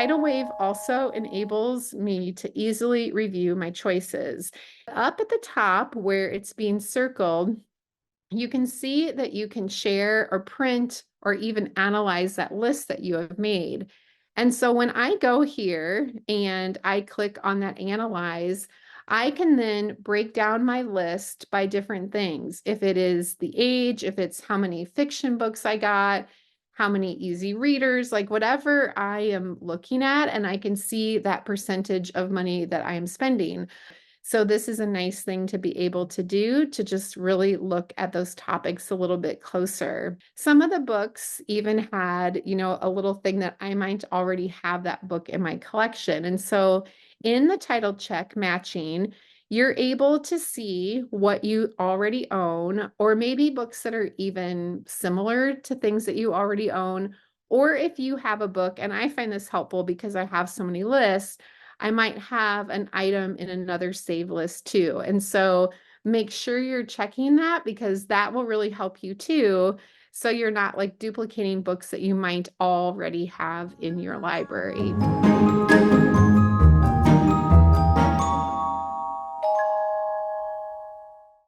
Titlewave also enables me to easily review my choices. Up at the top where it's being circled, you can see that you can share or print or even analyze that list that you have made. And so when I go here and I click on that analyze, I can then break down my list by different things. If it is the age, if it's how many fiction books I got, how many easy readers, like whatever I am looking at, and I can see that percentage of money that I am spending. So this is a nice thing to be able to do, to just really look at those topics a little bit closer. Some of the books even had, a little thing that I might already have that book in my collection. And so in the title check matching, you're able to see what you already own, or maybe books that are even similar to things that you already own. Or if you have a book, and I find this helpful because I have so many lists, I might have an item in another save list too. And so make sure you're checking that, because that will really help you too. So you're not like duplicating books that you might already have in your library.